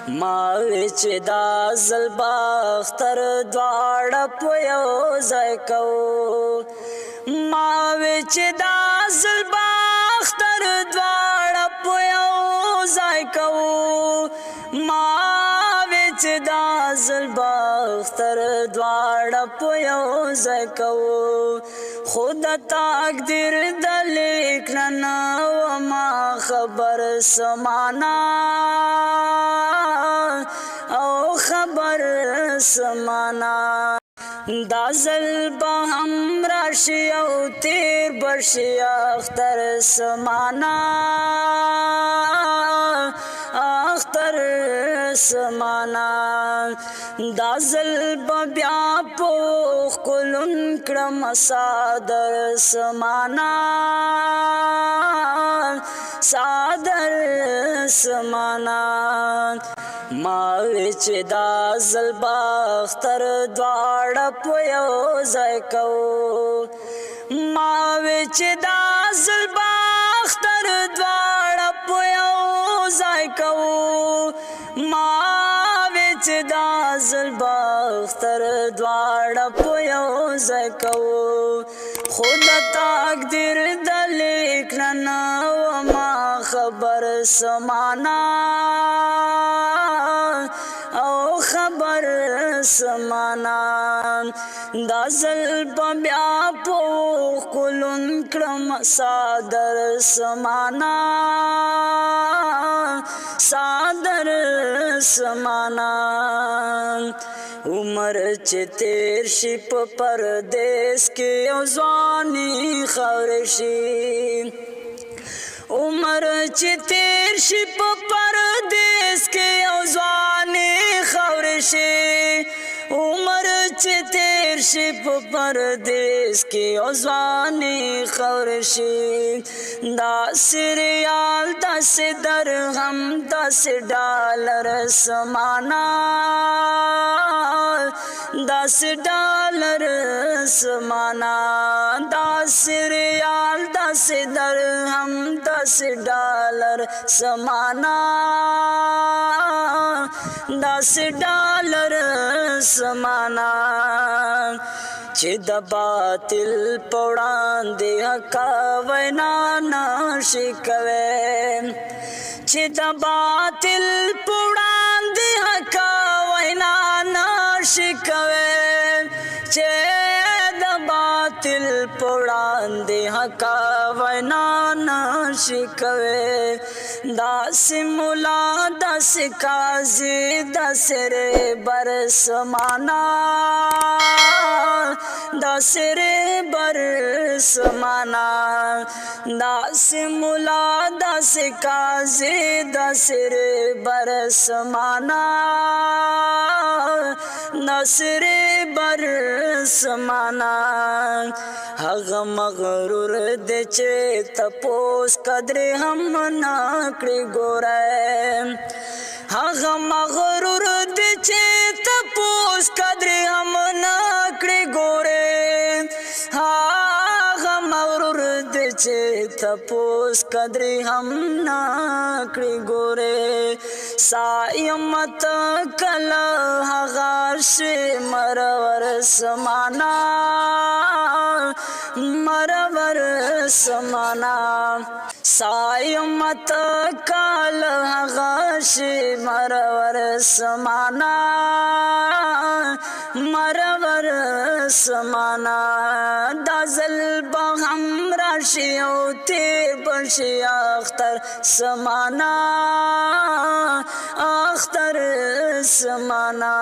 ما وی چې دا ځل به اختر دواړه په یو ځای کوو ما وی چې دا ځل به اختر دواړه په یو ځای کوو ما وی چې دا ځل به اختر دواړه په یو ځای کوو خود تقدیر د لیک نه وما خبر سمانا او خبر سمانا دا ځل به هم راشي او تیر بشي اختر سمانا اختر سمانا دا ځل به بیا پوخ کلون کړم صادر سمانا صادر سمانا ما وی چې دا ځل به اختر دواړه په یو ځای کوو ما وی چې دا ځل به اختر دواړه په یو ځای کوو ما وی چې دا ځل به اختر دواړه په یو ځای کوو خود تقدیر د لیک نه وما خبر سمانا او خبر سمانا دا ځل به بیا پوخ کلون کړم صادر سمانا صادر سمانا عمر چې تیر شي په پردیس کې یو ځواني خاورې شي عمر چې تیر شي په پردیس کې یو ځواني خاورې شي عمر چې تیر شي په پردیس کې یو ځواني خاورې شي داسې ریال داسې درهم داسې ډالر سمانا داسې ډالر سمانا داسې ریال داسې درهم داسې ډالر سمانا داسې ډالر سمانا چې د باطل په وړاندې حق وینا نشي کوی چې د باطل په وړاندې حق وینا نشي کوی چې د باطل په وړاندې حق وینا نشي کوی داسې ملا داسې قاضي داسې رهبر سمانا داسې رهبر سمانا داسې ملا داسې قاضي داسې رهبر سمانا داسې رهبر سمانا هغه مغرور دی چې تپوس قدرې هم نه کړي ګوره هغه مغرور دی چې تپوس قدرې هم نه کړي ګوره هغه مغرور دی چې تپوس قدرې هم نه کړي ګوره سایمت کله هغه شي مرور سمانا مرور سمانا سایمت کال هغه شي مرور سمانا مرور سمانا دا ځل به هم راشي او تیر بشي اختر سمانا اختر سمانا